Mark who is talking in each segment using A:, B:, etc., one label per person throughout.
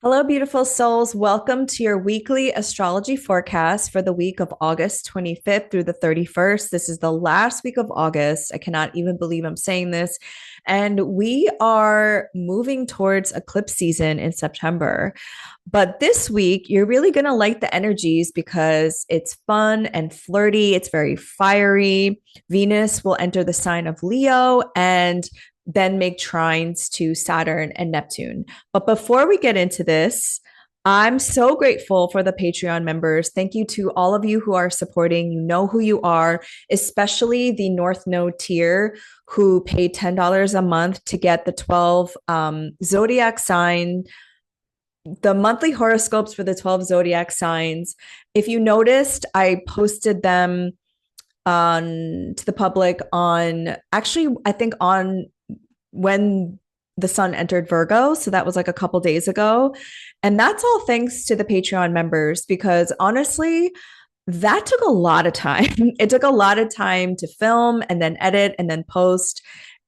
A: Hello, beautiful souls. Welcome to your weekly astrology forecast for the week of August 25th through the 31st. This is the last week of August. I cannot even believe I'm saying this. And we are moving towards eclipse season in September. But this week, you're really going to like the energies because it's fun and flirty. It's very fiery. Venus will enter the sign of Leo and then make trines to Saturn and Neptune. But before we get into this, I'm so grateful for the Patreon members. Thank you to all of you who are supporting. You know who you are, especially the North Node tier who pay $10 a month to get the 12 zodiac sign, the monthly horoscopes for the 12 zodiac signs. If you noticed, I posted them on to the public on actually, I think on when the sun entered Virgo. So that was like a couple days ago. And that's all thanks to the Patreon members, because honestly, that took a lot of time. It took a lot of time to film and then edit and then post.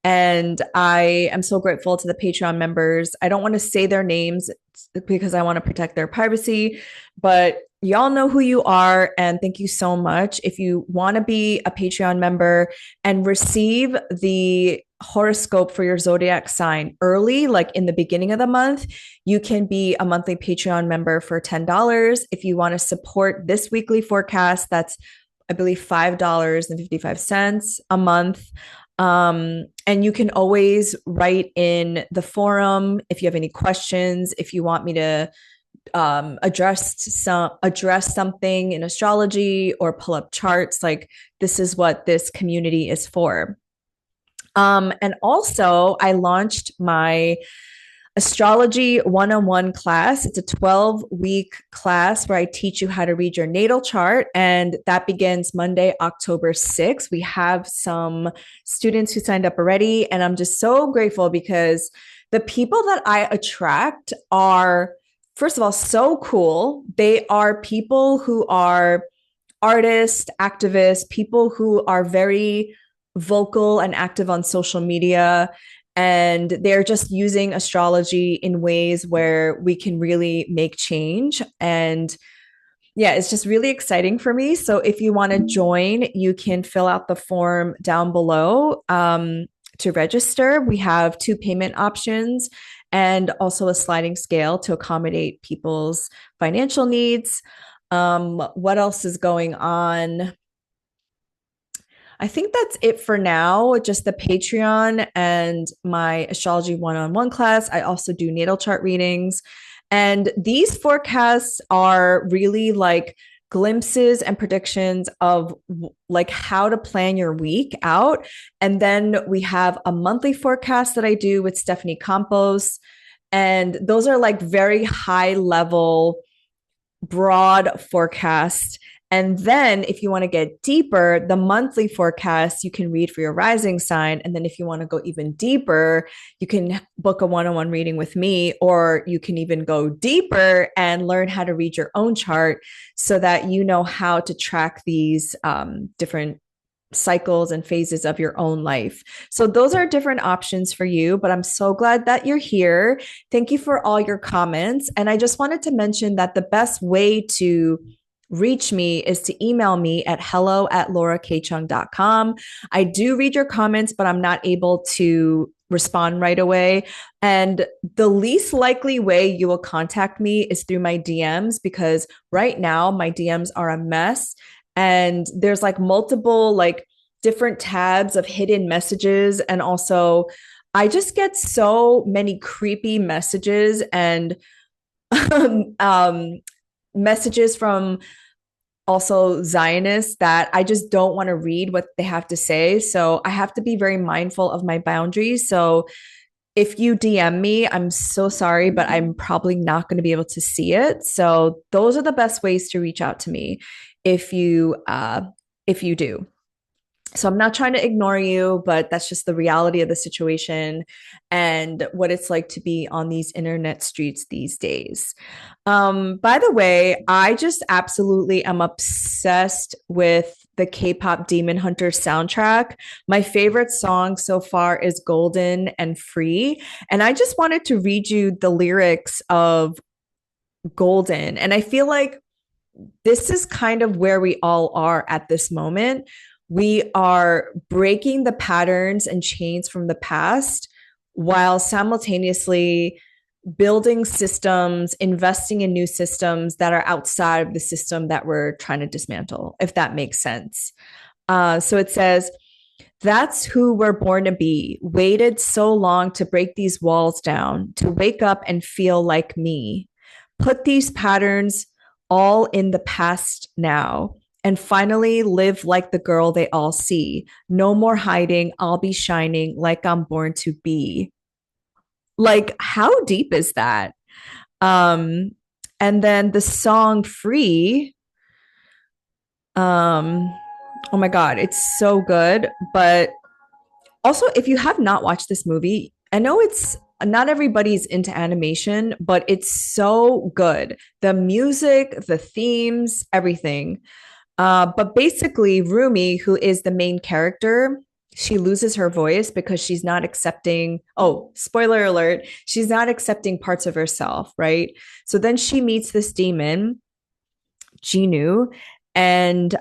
A: And I am so grateful to the Patreon members. I don't want to say their names because I want to protect their privacy, but y'all know who you are. And thank you so much. If you want to be a Patreon member and receive the horoscope for your zodiac sign early, like in the beginning of the month, you can be a monthly Patreon member for $10. If you want to support this weekly forecast, that's, I believe, $5.55 a month. And you can always write in the forum if you have any questions, if you want me to address something in astrology or pull up charts. Like, this is what this community is for. And also, I launched my astrology one-on-one class. It's a 12-week class where I teach you how to read your natal chart, and that begins Monday, October 6th. We have some students who signed up already, and I'm just so grateful because the people that I attract are, first of all, so cool. They are people who are artists, activists, people who are very vocal and active on social media. And they're just using astrology in ways where we can really make change. And yeah, it's just really exciting for me. So if you want to join, you can fill out the form down below to register. We have two payment options and also a sliding scale to accommodate people's financial needs. What else is going on? I think that's it for now. Just the Patreon and my astrology one-on-one class. I also do natal chart readings. And these forecasts are really like glimpses and predictions of like how to plan your week out. And then we have a monthly forecast that I do with Stephanie Campos. And those are like very high level, broad forecasts. And then if you want to get deeper, the monthly forecast you can read for your rising sign. And then if you want to go even deeper, you can book a one-on-one reading with me, or you can even go deeper and learn how to read your own chart so that you know how to track these different cycles and phases of your own life. So those are different options for you, but I'm so glad that you're here. Thank you for all your comments. And I just wanted to mention that the best way to reach me is to email me at hello@laurakchung.com. I do read your comments, but I'm not able to respond right away. And the least likely way you will contact me is through my DMs, because right now my DMs are a mess. And there's like multiple, like different tabs of hidden messages. And also, I just get so many creepy messages and messages from also Zionists that I just don't want to read what they have to say. So I have to be very mindful of my boundaries. So if you DM me, I'm so sorry, but I'm probably not going to be able to see it. So those are the best ways to reach out to me if you do. So I'm not trying to ignore you, but that's just the reality of the situation and what it's like to be on these internet streets these days. By the way, I just absolutely am obsessed with the K-pop Demon Hunter soundtrack. My favorite song so far is Golden and Free. And I just wanted to read you the lyrics of golden. And I feel like this is kind of where we all are at this moment. We are breaking the patterns and chains from the past while simultaneously building systems, investing in new systems that are outside of the system that we're trying to dismantle, if that makes sense. So it says, that's who we're born to be. Waited so long to break these walls down, to wake up and feel like me. Put these patterns all in the past now, and finally live like the girl they all see. No more hiding. I'll be shining like I'm born to be. Like, how deep is that? Um, and then the song Free, um, oh my God, it's so good. But also, if you have not watched this movie, I know it's not everybody's into animation, but it's so good. The music, the themes, everything. But basically, Rumi, who is the main character, she loses her voice because she's not accepting. Oh, spoiler alert, she's not accepting parts of herself, right? So then she meets this demon, Jinu, and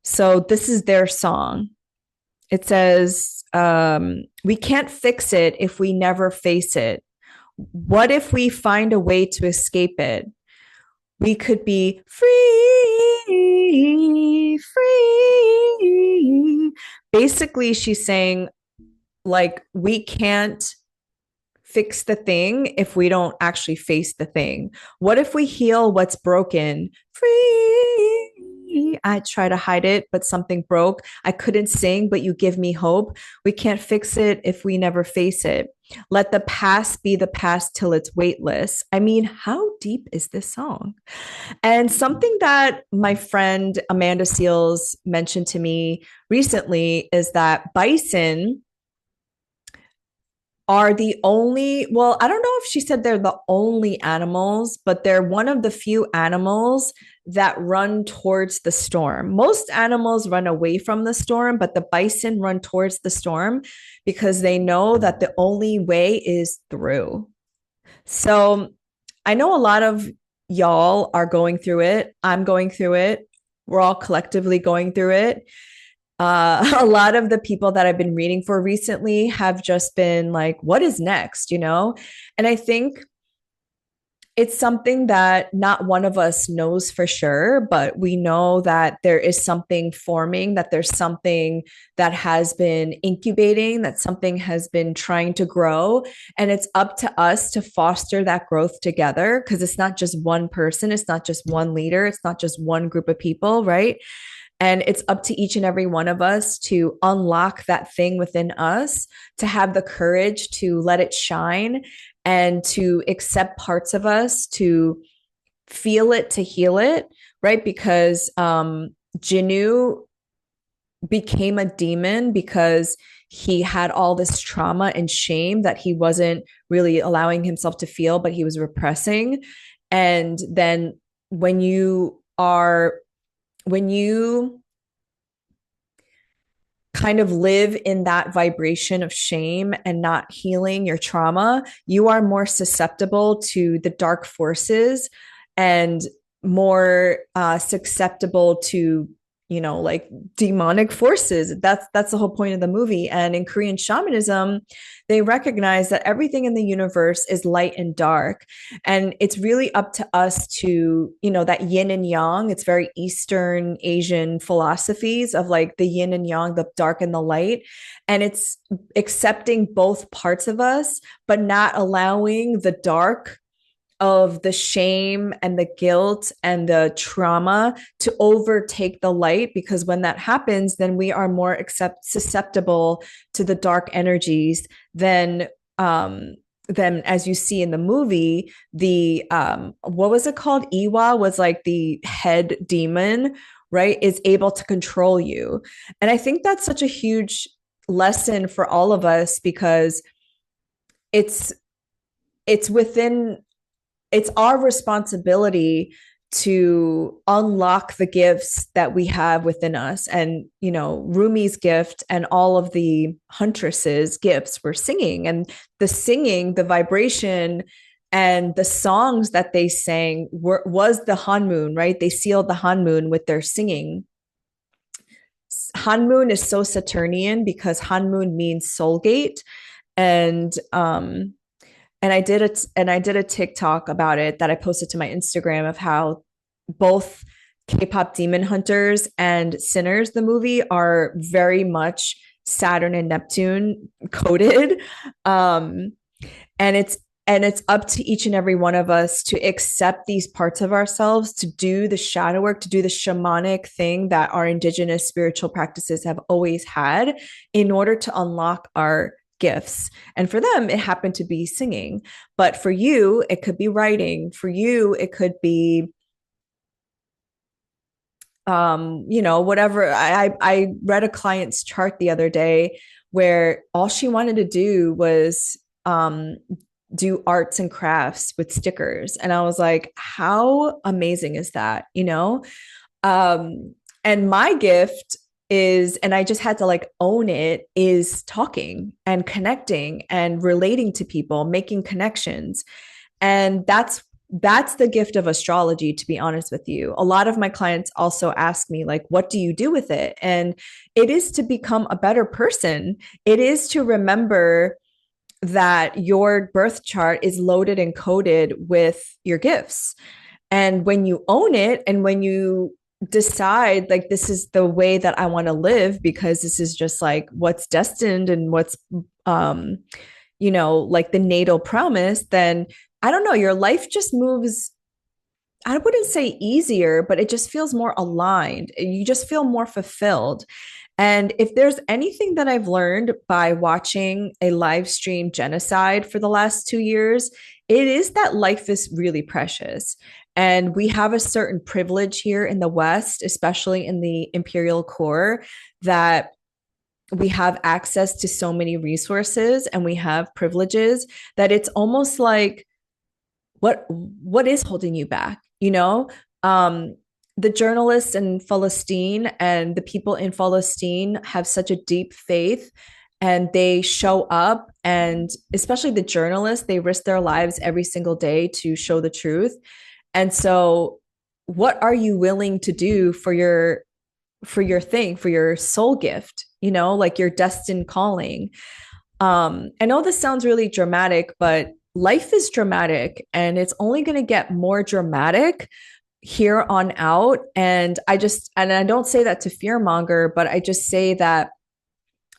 A: so this is their song. It says, we can't fix it if we never face it. What if we find a way to escape it? We could be free, free. Basically, she's saying, like, we can't fix the thing if we don't actually face the thing. What if we heal what's broken? Free. I try to hide it, but something broke. I couldn't sing, but you give me hope. We can't fix it if we never face it. Let the past be the past till it's weightless. I mean, how deep is this song? And something that my friend Amanda Seals mentioned to me recently is that bison are the only, well, I don't know if she said they're the only animals, but they're one of the few animals that run towards the storm. Most animals run away from the storm, but the bison run towards the storm because they know that the only way is through. So I know a lot of y'all are going through it. I'm going through it. We're all collectively going through it. A lot of the people that I've been reading for recently have just been like, what is next? You know? And I think it's something that not one of us knows for sure, but we know that there is something forming, that there's something that has been incubating, that something has been trying to grow. And it's up to us to foster that growth together because it's not just one person, it's not just one leader, it's not just one group of people, right? And it's up to each and every one of us to unlock that thing within us, to have the courage to let it shine and to accept parts of us, to feel it, to heal it, right? Because Jinu became a demon because he had all this trauma and shame that he wasn't really allowing himself to feel, but he was repressing. And then when you are when you kind of live in that vibration of shame and not healing your trauma, you are more susceptible to the dark forces and more susceptible to, you know, like demonic forces. That's the whole point of the movie. And in Korean shamanism, they recognize that everything in the universe is light and dark, and it's really up to us to, you know, that yin and yang. It's very Eastern Asian philosophies of like the yin and yang, the dark and the light, and it's accepting both parts of us but not allowing the dark of the shame and the guilt and the trauma to overtake the light, because when that happens, then we are more susceptible to the dark energies than as you see in the movie. The what was it called, Iwa was like the head demon, right, is able to control you. And I think that's such a huge lesson for all of us, because it's within, it's our responsibility to unlock the gifts that we have within us. And, you know, Rumi's gift and all of the huntresses' gifts were singing, and the singing, the vibration And the songs that they sang was the Hanmoon, right? They sealed the Hanmoon with their singing. Hanmoon is so Saturnian because Hanmoon means soul gate. And I did a TikTok about it that I posted to my Instagram of how both K-pop Demon Hunters and Sinners, the movie, are very much Saturn and Neptune coded. Um, and it's up to each and every one of us to accept these parts of ourselves, to do the shadow work, to do the shamanic thing that our indigenous spiritual practices have always had in order to unlock our gifts. And for them, it happened to be singing. But for you, it could be writing. For you, it could be whatever. I read a client's chart the other day where all she wanted to do was do arts and crafts with stickers. And I was like, how amazing is that? And my gift is, and I just had to like own it, is talking and connecting and relating to people, making connections. And that's the gift of astrology, to be honest with you. A lot of my clients also ask me, like, what do you do with it? And it is to become a better person. It is to remember that your birth chart is loaded and coded with your gifts. And when you own it and when you decide, like, this is the way that I want to live because this is just like what's destined and what's, like the natal promise, then I don't know, your life just moves. I wouldn't say easier, but it just feels more aligned. You just feel more fulfilled. And if there's anything that I've learned by watching a live stream genocide for the last 2 years, it is that life is really precious. And we have a certain privilege here in the West, especially in the imperial core, that we have access to so many resources and we have privileges that it's almost like, what is holding you back? The journalists in Palestine and the people in Palestine have such a deep faith, and they show up, and especially the journalists, they risk their lives every single day to show the truth. And so what are you willing to do for your thing, for your soul gift, like your destined calling? I know this sounds really dramatic, but life is dramatic and it's only going to get more dramatic here on out. And I don't say that to fearmonger, but I just say that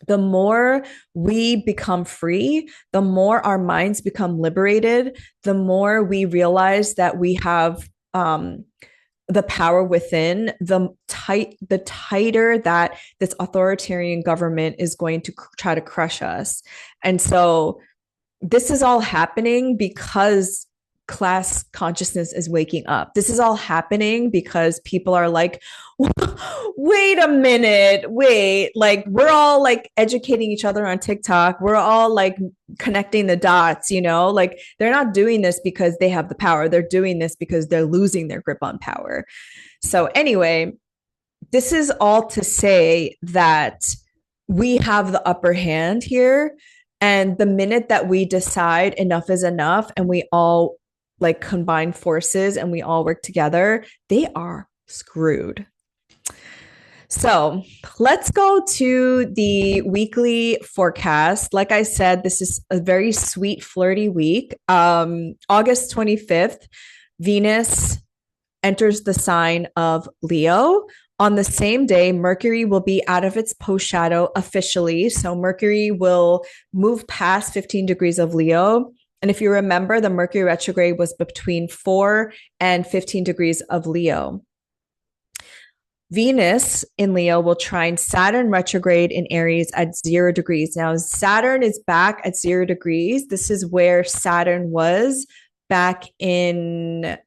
A: the more we become free, the more our minds become liberated, the more we realize that we have the power within, the tighter that this authoritarian government is going to try to crush us. And so this is all happening because class consciousness is waking up. This is all happening because people are like, wait a minute, wait, like we're all like educating each other on TikTok. We're all like connecting the dots, like they're not doing this because they have the power. They're doing this because they're losing their grip on power. So anyway, this is all to say that we have the upper hand here. And the minute that we decide enough is enough and we all like combine forces and we all work together, they are screwed. So let's go to the weekly forecast. Like I said, this is a very sweet, flirty week. August 25th, Venus enters the sign of Leo. On the same day, Mercury will be out of its post shadow officially. So Mercury will move past 15 degrees of Leo. And if you remember, the Mercury retrograde was between 4 and 15 degrees of Leo. Venus in Leo will trine Saturn retrograde in Aries at 0 degrees. Now, Saturn is back at 0 degrees. This is where Saturn was back in,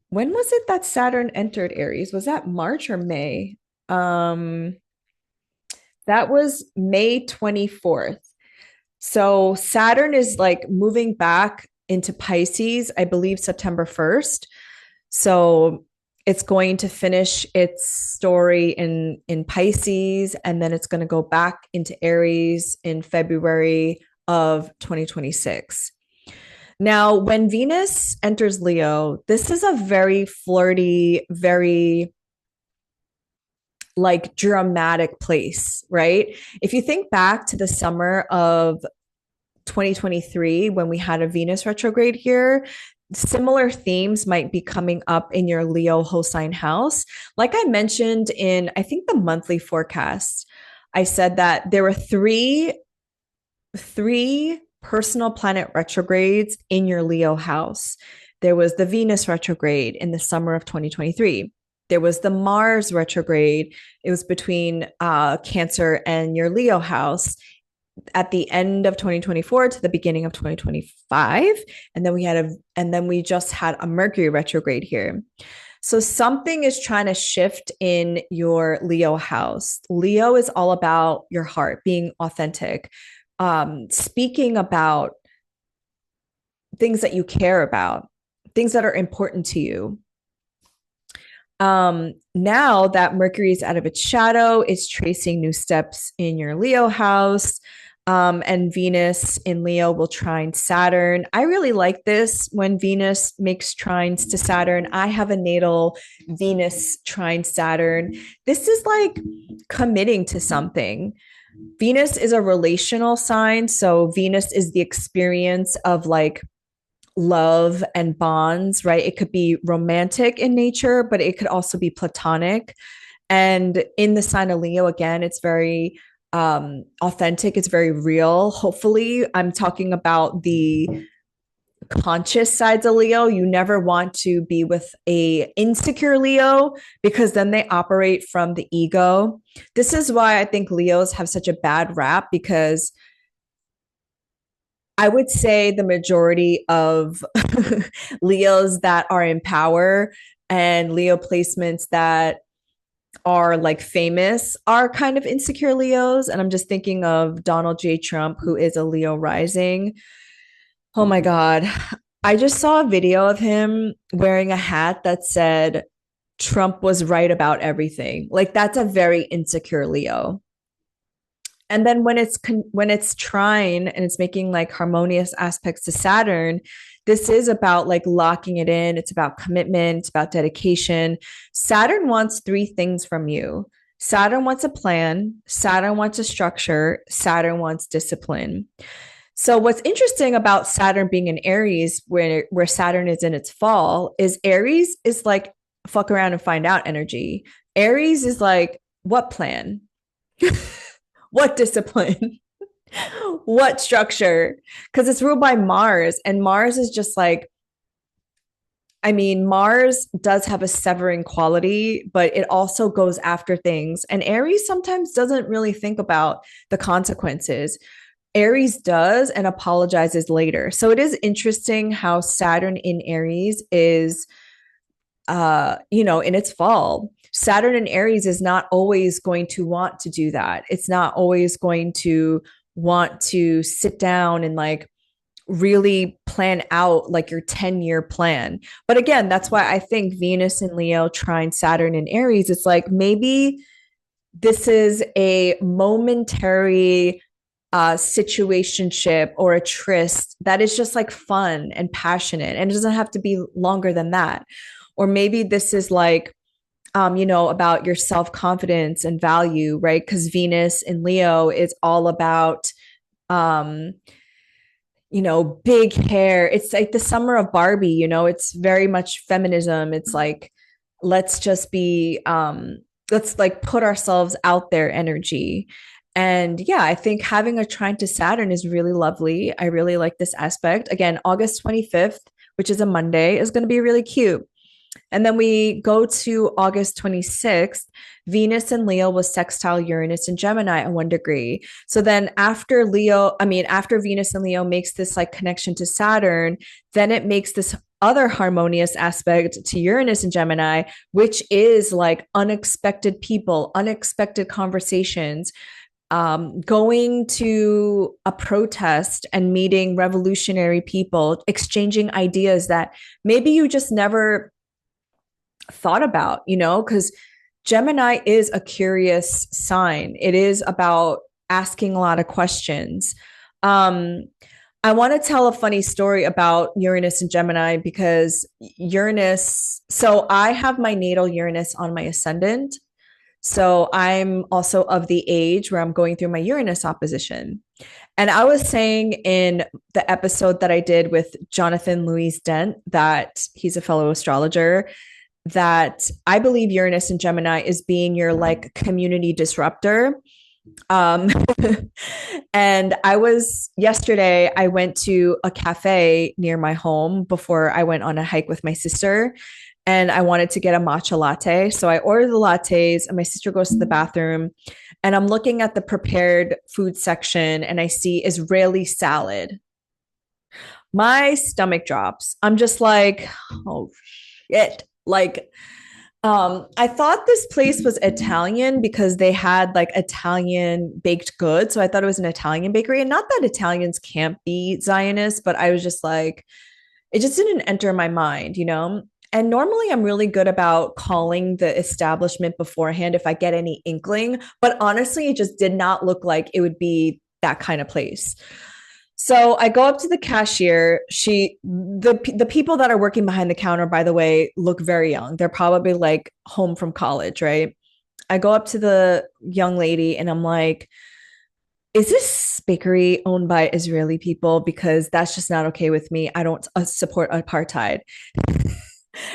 A: when was it that Saturn entered Aries? Was that March or May? That was May 24th. So Saturn is like moving back into Pisces, I believe September 1st. So it's going to finish its story in Pisces, and then it's going to go back into Aries in February of 2026. Now, when Venus enters Leo, this is a very flirty, very like dramatic place, right? If you think back to the summer of 2023 when we had a Venus retrograde here, similar themes might be coming up in your Leo whole sign house. Like I mentioned in, I think, the monthly forecast, I said that there were three personal planet retrogrades in your Leo house. There was the Venus retrograde in the summer of 2023. There was the Mars retrograde. It was between Cancer and your Leo house at the end of 2024 to the beginning of 2025. And then we just had a Mercury retrograde here. So something is trying to shift in your Leo house. Leo is all about your heart, being authentic, speaking about things that you care about, things that are important to you. Now that Mercury is out of its shadow, it's tracing new steps in your Leo house. And Venus in Leo will trine Saturn. I really like this when Venus makes trines to Saturn. I have a natal Venus trine Saturn. This is like committing to something. Venus is a relational sign. So Venus is the experience of like love and bonds, right? It could be romantic in nature, but it could also be platonic. And in the sign of Leo, again, it's very authentic, it's very real. Hopefully, I'm talking about the conscious sides of Leo. You never want to be with a insecure Leo because then they operate from the ego. This is why I think Leos have such a bad rap, because I would say the majority of Leos that are in power and Leo placements that are like famous are kind of insecure Leos. And I'm just thinking of Donald J. Trump, who is a Leo rising. Oh my God. I just saw a video of him wearing a hat that said Trump was right about everything. Like that's a very insecure Leo. And then when it's trine and it's making like harmonious aspects to Saturn, this is about like locking it in. It's about commitment. It's about dedication. Saturn wants three things from you. Saturn wants a plan. Saturn wants a structure. Saturn wants discipline. So what's interesting about Saturn being in Aries, where Saturn is in its fall, is Aries is like fuck around and find out energy. Aries is like, what plan? What discipline? What structure? Because it's ruled by Mars, and Mars is just like, I mean, Mars does have a severing quality, but it also goes after things. And Aries sometimes doesn't really think about the consequences. Aries does and apologizes later. So it is interesting how Saturn in Aries is in its fall. Saturn in Aries is not always going to want to do that. It's not always going to want to sit down and like really plan out like your 10-year plan. But again, that's why I think Venus in Leo trine Saturn in Aries, it's like maybe this is a momentary situationship or a tryst that is just like fun and passionate, and it doesn't have to be longer than that. Or maybe this is like about your self-confidence and value, right? Because Venus in Leo is all about big hair. It's like the summer of Barbie, it's very much feminism. It's like, let's just be, let's like put ourselves out there energy. And yeah, I think having a trine to Saturn is really lovely. I really like this aspect. Again, August 25th, which is a Monday, is going to be really cute. And then we go to August 26th, Venus and Leo was sextile Uranus and Gemini at 1 degree. So then after Venus and Leo makes this like connection to Saturn, then it makes this other harmonious aspect to Uranus and Gemini, which is like unexpected people, unexpected conversations, going to a protest and meeting revolutionary people, exchanging ideas that maybe you just never thought about, because Gemini is a curious sign. It is about asking a lot of questions. I want to tell a funny story about Uranus and Gemini because Uranus, so I have my natal Uranus on my ascendant. So I'm also of the age where I'm going through my Uranus opposition. And I was saying in the episode that I did with Jonathan Louis Dent, that he's a fellow astrologer, that I believe Uranus and Gemini is being your like community disruptor. Um, and yesterday, I went to a cafe near my home before I went on a hike with my sister. And I wanted to get a matcha latte. So I ordered the lattes, and my sister goes to the bathroom. And I'm looking at the prepared food section, and I see Israeli salad. My stomach drops. I'm just like, oh shit. Like, I thought this place was Italian because they had like Italian baked goods. So I thought it was an Italian bakery. And not that Italians can't be Zionists, but I was just like, it just didn't enter my mind, you know? And normally I'm really good about calling the establishment beforehand if I get any inkling. But honestly, it just did not look like it would be that kind of place. So I go up to the cashier. The people that are working behind the counter, by the way, look very young. They're probably like home from college, right? I go up to the young lady and I'm like, is this bakery owned by Israeli people? Because that's just not okay with me. I don't support apartheid.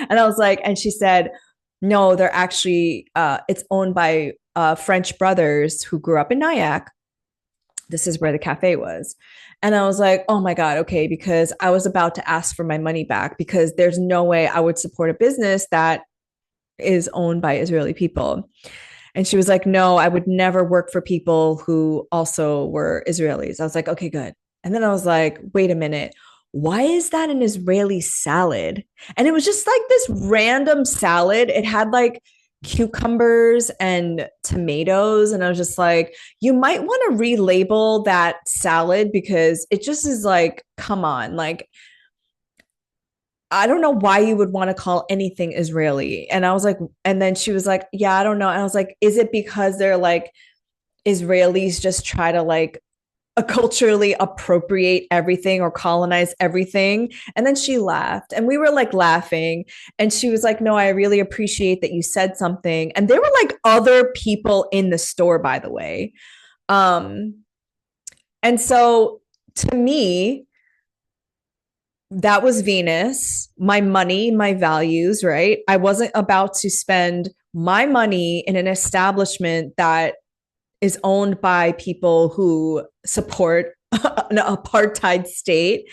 A: And I was like, and she said, no, they're actually, it's owned by French brothers who grew up in Nyack. This is where the cafe was. And I was like, oh my God, okay, because I was about to ask for my money back because there's no way I would support a business that is owned by Israeli people. And she was like, no, I would never work for people who also were Israelis. I was like, okay, good. And then I was like, wait a minute. Why is that an Israeli salad? And it was just like this random salad. It had like cucumbers and tomatoes. And I was just like, you might want to relabel that salad because it just is like, come on. Like, I don't know why you would want to call anything Israeli. And I was like, and then she was like, yeah, I don't know. And I was like, is it because they're like Israelis just try to like culturally appropriate everything or colonize everything? And then she laughed and we were like laughing. And she was like, no, I really appreciate that you said something. And there were like other people in the store, by the way. Um, and so to me, that was Venus, my money, my values, right? I wasn't about to spend my money in an establishment that is owned by people who support an apartheid state.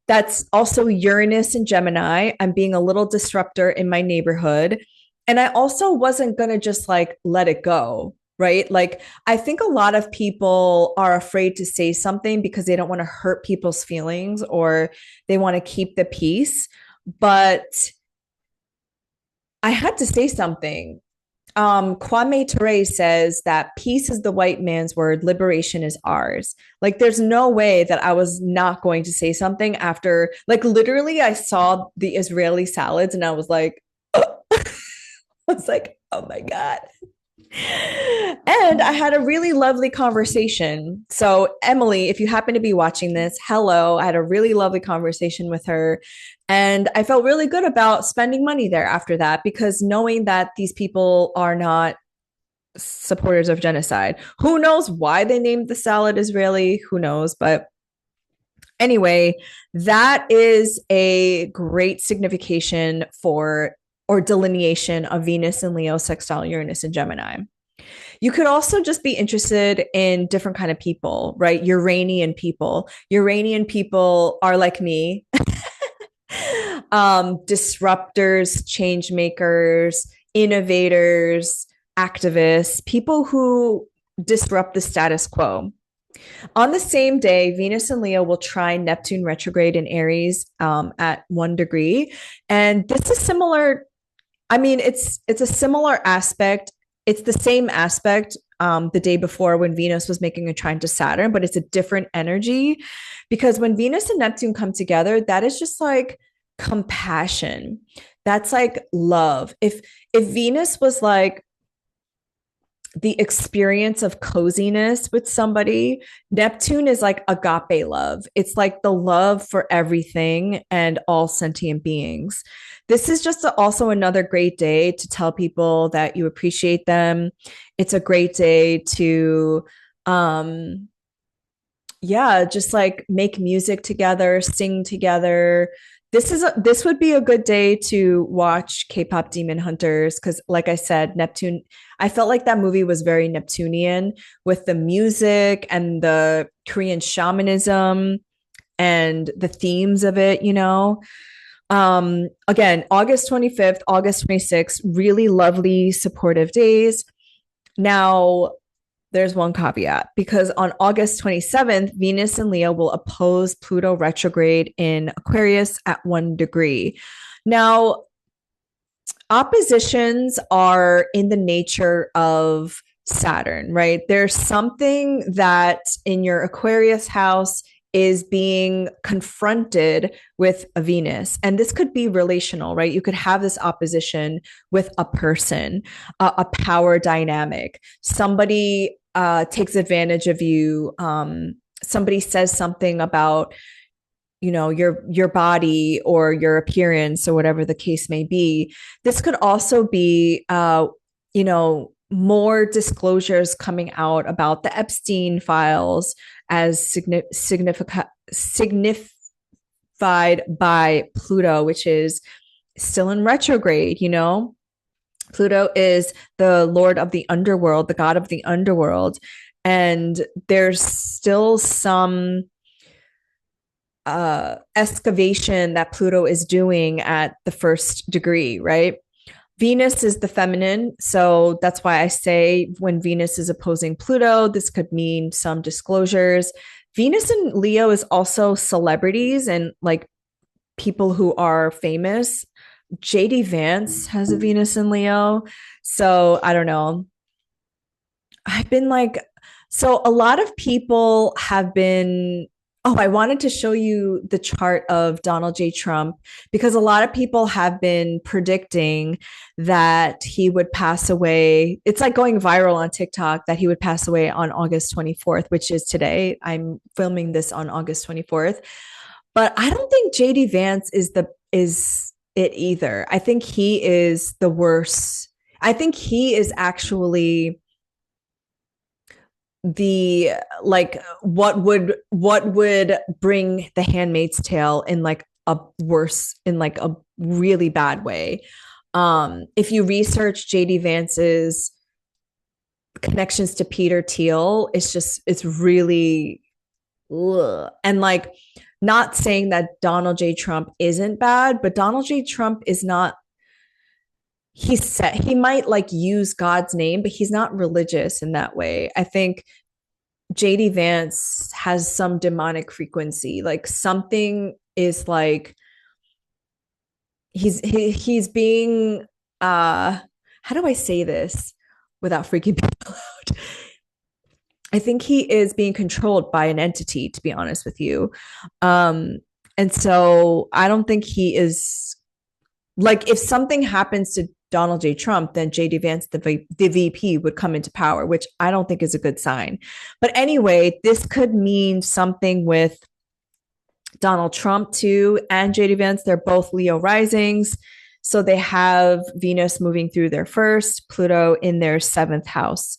A: That's also Uranus and Gemini. I'm being a little disruptor in my neighborhood. And I also wasn't going to just like let it go, right? Like, I think a lot of people are afraid to say something because they don't want to hurt people's feelings or they want to keep the peace. But I had to say something. Kwame Ture says that peace is the white man's word, liberation is ours. Like, there's no way that I was not going to say something after, like, literally, I saw the Israeli salads and I was like, oh. I was like, oh my God. And I had a really lovely conversation. So, Emily, if you happen to be watching this, hello. I had a really lovely conversation with her. And I felt really good about spending money there after that because knowing that these people are not supporters of genocide. Who knows why they named the salad Israeli? Who knows? But anyway, that is a great signification for or delineation of Venus and Leo sextile Uranus and Gemini. You could also just be interested in different kind of people, right? Uranian people. Uranian people are like me. Disruptors, change makers, innovators, activists, people who disrupt the status quo. On the same day, Venus and Leo will trine Neptune retrograde in Aries at 1 degree. And this is similar. I mean, it's a similar aspect. It's the same aspect the day before when Venus was making a trine to Saturn, but it's a different energy because when Venus and Neptune come together, that is just like compassion. That's like love. If Venus was like the experience of coziness with somebody. Neptune is like agape love. It's like the love for everything and all sentient beings. This is just also another great day to tell people that you appreciate them. It's a great day to um yeah, just like make music together, sing together. This would be a good day to watch K-pop Demon Hunters because like I said, Neptune, I felt like that movie was very Neptunian with the music and the Korean shamanism and the themes of it, you know. Again, August 25th, August 26th, really lovely supportive days. Now, there's one caveat because on August 27th, Venus and Leo will oppose Pluto retrograde in Aquarius at 1 degree. Now, oppositions are in the nature of Saturn, right? There's something that in your Aquarius house is being confronted with a Venus. And this could be relational, right? You could have this opposition with a person, a power dynamic. Somebody takes advantage of you. Somebody says something about your body or your appearance or whatever the case may be. This could also be more disclosures coming out about the Epstein files as signified by Pluto, which is still in retrograde. Pluto is the lord of the underworld, the god of the underworld, and there's still some excavation that Pluto is doing at the 1st degree, right? Venus is the feminine. So that's why I say when Venus is opposing Pluto, this could mean some disclosures. Venus and Leo is also celebrities and like people who are famous. JD Vance has a Venus in Leo. So I don't know. I've been like, so a lot of people have been. Oh, I wanted to show you the chart of Donald J. Trump because a lot of people have been predicting that he would pass away. It's like going viral on TikTok that he would pass away on August 24th, which is today. I'm filming this on August 24th. But I don't think JD Vance is it either. I think he is the worst. I think he is actually the like what would bring the Handmaid's Tale in like a worse, in like a really bad way. If you research JD Vance's connections to Peter Thiel, it's really ugh. And like, not saying that Donald J. Trump isn't bad, but Donald J. Trump is not, he might like use God's name, but he's not religious in that way. I think JD Vance has some demonic frequency. Like something is like he's being how do I say this without freaking people out? I think he is being controlled by an entity, to be honest with you. And so I don't think he is like, if something happens to Donald J. Trump, then JD Vance, the VP, would come into power, which I don't think is a good sign. But anyway, this could mean something with Donald Trump too and JD Vance. They're both Leo risings. So they have Venus moving through their first, Pluto in their 7th house.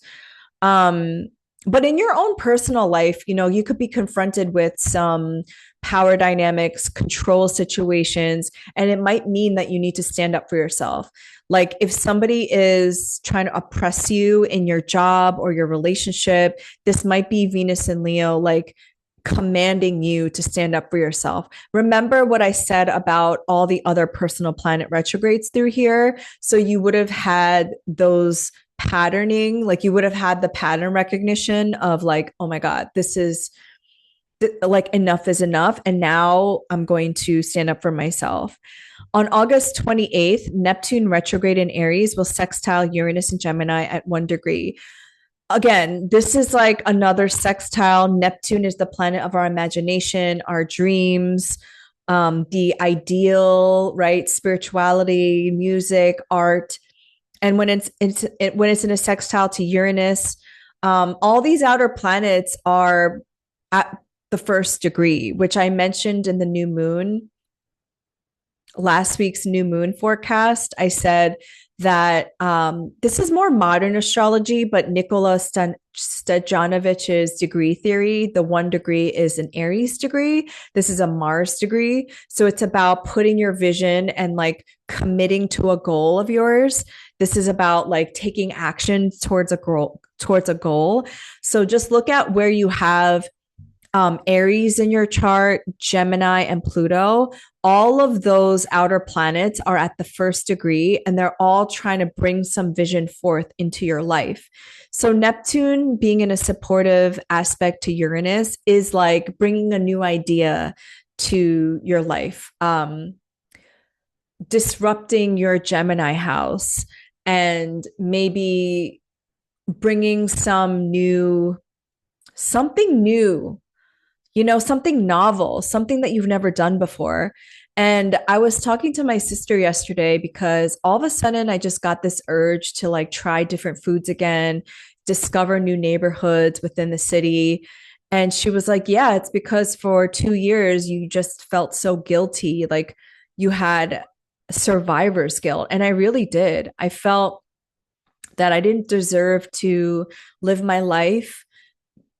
A: But in your own personal life, you could be confronted with some power dynamics, control situations, and it might mean that you need to stand up for yourself. Like if somebody is trying to oppress you in your job or your relationship, this might be Venus and Leo, like commanding you to stand up for yourself. Remember what I said about all the other personal planet retrogrades through here? So you would have had those patterning, like you would have had the pattern recognition of like, oh my God, this is like enough is enough. And now I'm going to stand up for myself. On August 28th, Neptune retrograde in Aries will sextile Uranus and Gemini at 1 degree. Again, this is like another sextile. Neptune is the planet of our imagination, our dreams, the ideal, right? Spirituality, music, art. And when it's in a sextile to Uranus, all these outer planets are at the first degree, which I mentioned in the new moon, last week's new moon forecast. I said that this is more modern astrology, but Nikola Stojanovich's degree theory, the 1 degree is an Aries degree. This is a Mars degree. So it's about putting your vision and like committing to a goal of yours. This is about like taking action towards a goal. So just look at where you have Aries in your chart, Gemini, and Pluto. All of those outer planets are at the first degree, and they're all trying to bring some vision forth into your life. So, Neptune being in a supportive aspect to Uranus is like bringing a new idea to your life, disrupting your Gemini house, and maybe bringing something new, something novel, something that you've never done before. And I was talking to my sister yesterday because all of a sudden I just got this urge to like try different foods again, discover new neighborhoods within the city. And she was like, yeah, it's because for 2 years you just felt so guilty. Like you had survivor's guilt. And I really did. I felt that I didn't deserve to live my life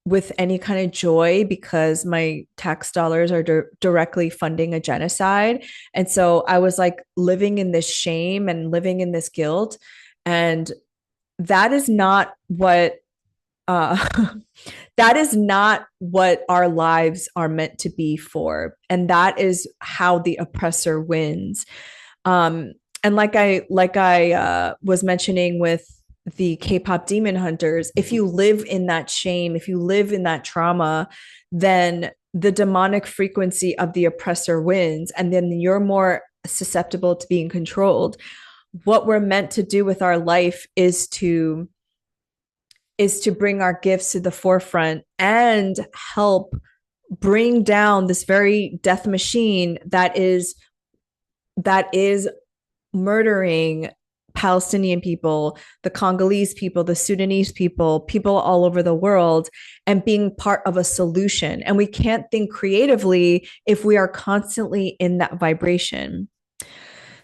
A: with any kind of joy because my tax dollars are directly funding a genocide. And so I was like living in this shame and living in this guilt. And that is not what uh that is not what our lives are meant to be for. And that is how the oppressor wins. And like I was mentioning with the K-pop demon hunters, if you live in that shame, if you live in that trauma, then the demonic frequency of the oppressor wins, and then you're more susceptible to being controlled. What we're meant to do with our life is to bring our gifts to the forefront and help bring down this very death machine that is murdering Palestinian people, the Congolese people, the Sudanese people, people all over the world, and being part of a solution. And we can't think creatively if we are constantly in that vibration.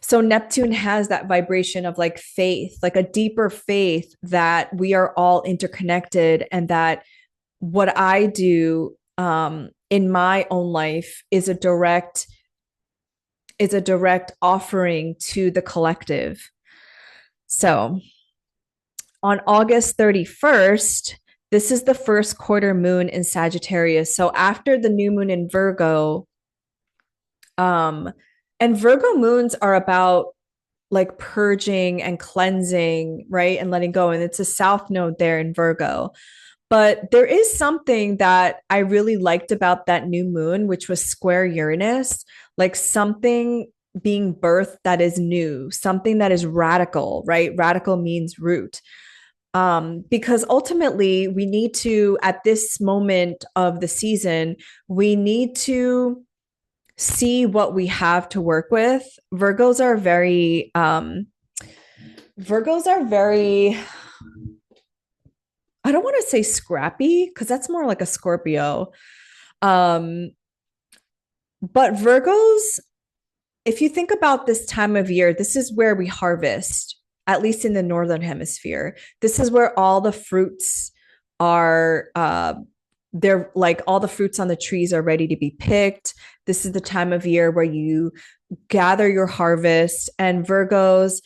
A: So Neptune has that vibration of like faith, like a deeper faith that we are all interconnected, and that what I do in my own life is a direct offering to the collective. So on August 31st, this is the first quarter moon in Sagittarius. So after the new moon in Virgo, and Virgo moons are about like purging and cleansing, right? And letting go. And it's a south node there in Virgo. But there is something that I really liked about that new moon, which was square Uranus, like something being birthed that is new, something that is radical, right? Radical means root. Because ultimately, we need to, at this moment of the season, we need to see what we have to work with. Virgos are very, I don't want to say scrappy because that's more like a Scorpio. Um, but Virgos, if you think about this time of year, this is where we harvest, at least in the northern hemisphere. This is where all the fruits are they're like all the fruits on the trees are ready to be picked. This is the time of year where you gather your harvest, and Virgos,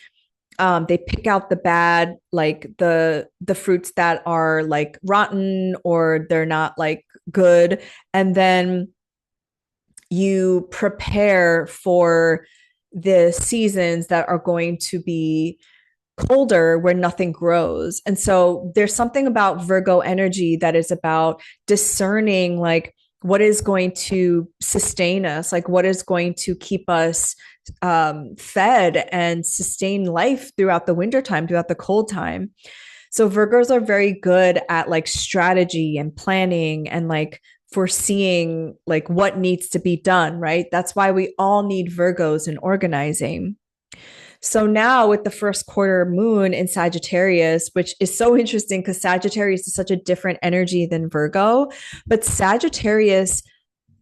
A: they pick out the bad, like the fruits that are like rotten or they're not like good, and then you prepare for the seasons that are going to be colder where nothing grows. And so there's something about Virgo energy that is about discerning like what is going to sustain us, like what is going to keep us fed and sustain life throughout the wintertime, throughout the cold time. So Virgos are very good at like strategy and planning and like foreseeing like what needs to be done, right? That's why we all need Virgos in organizing. So now with the first quarter moon in Sagittarius, which is so interesting because Sagittarius is such a different energy than Virgo, but Sagittarius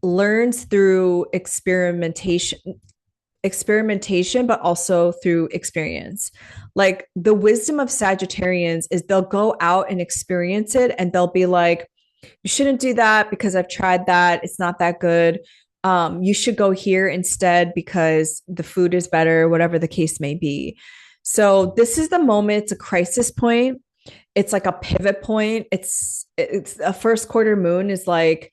A: learns through experimentation, but also through experience. Like the wisdom of Sagittarians is they'll go out and experience it and they'll be like, you shouldn't do that because I've tried that. It's not that good. You should go here instead because the food is better, whatever the case may be. So this is the moment, it's a crisis point. It's like a pivot point. It's a first quarter moon is like,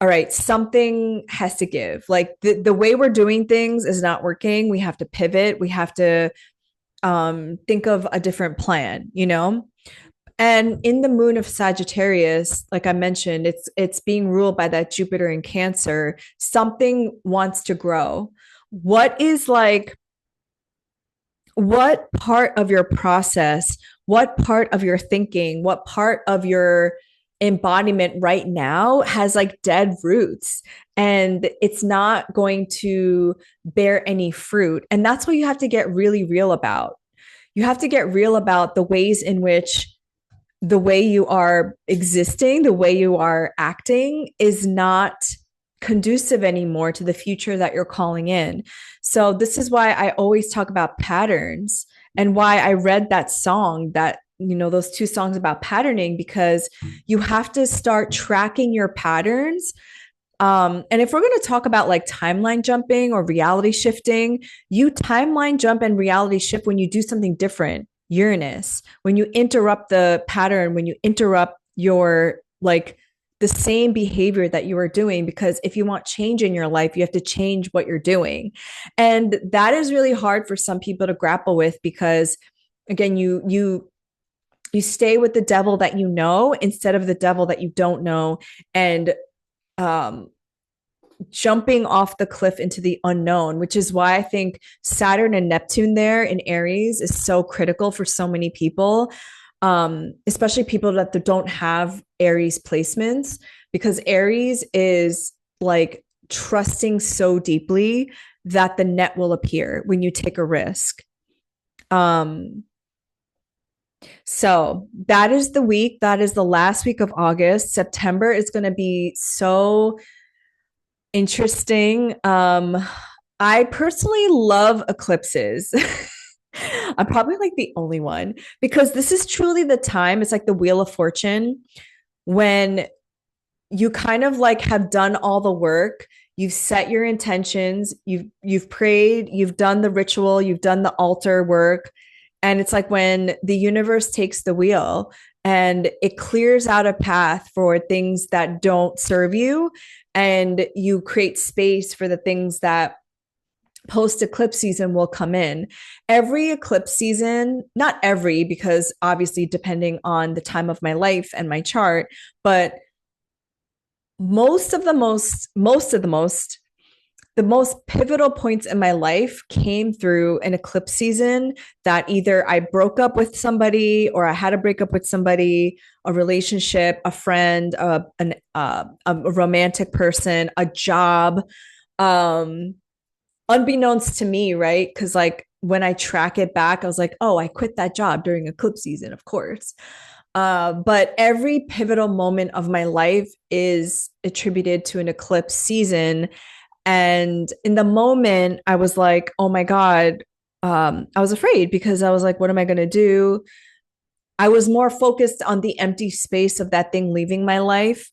A: all right, something has to give. Like the way we're doing things is not working. We have to pivot. We have to think of a different plan, you know? And in the moon of Sagittarius, like I mentioned, it's being ruled by that Jupiter in Cancer. Something wants to grow. What is like what part of your process, what part of your thinking, what part of your embodiment right now has like dead roots and it's not going to bear any fruit. And that's what you have to get really real about. You have to get real about the ways in which the way you are existing, the way you are acting is not conducive anymore to the future that you're calling in. So this is why I always talk about patterns and why I read that song that, you know, those two songs about patterning, because you have to start tracking your patterns. And if we're going to talk about like timeline jumping or reality shifting, you timeline jump and reality shift when you do something different. Uranus, when you interrupt the pattern, when you interrupt your like the same behavior that you are doing, because if you want change in your life, you have to change what you're doing. And that is really hard for some people to grapple with because again, you stay with the devil that you know instead of the devil that you don't know. And jumping off the cliff into the unknown, which is why I think Saturn and Neptune there in Aries is so critical for so many people, especially people that don't have Aries placements, because Aries is like trusting so deeply that the net will appear when you take a risk. So that is the week. That is the last week of August. September is going to be so interesting. I personally love eclipses. I'm probably like the only one because this is truly the time. It's like the Wheel of Fortune when you kind of like have done all the work. You've set your intentions. You've prayed. You've done the ritual. You've done the altar work. And it's like when the universe takes the wheel and it clears out a path for things that don't serve you. And you create space for the things that post eclipse season will come in. Every eclipse season, not every, because obviously depending on the time of my life and my chart, but the most pivotal points in my life came through an eclipse season that either I broke up with somebody or I had to break up with somebody, a relationship, a friend, a romantic person, a job, unbeknownst to me, right? Because like when I track it back, I was like, oh, I quit that job during eclipse season, of course. But every pivotal moment of my life is attributed to an eclipse season. And in the moment, I was like, oh my God, I was afraid because I was like, what am I going to do? I was more focused on the empty space of that thing leaving my life.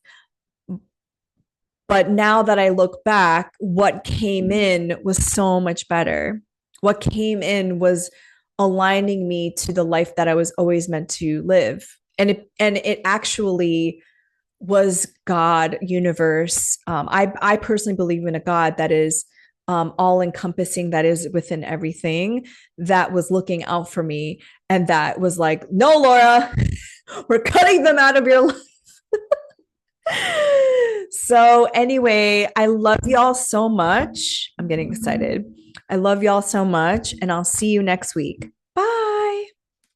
A: But now that I look back, what came in was so much better. What came in was aligning me to the life that I was always meant to live. And it actually was God, universe. I personally believe in a God that is all encompassing, that is within everything, that was looking out for me and that was like, no, Laura, we're cutting them out of your life. So anyway, I love y'all so much. I'm getting excited. I love y'all so much, and I'll see you next week.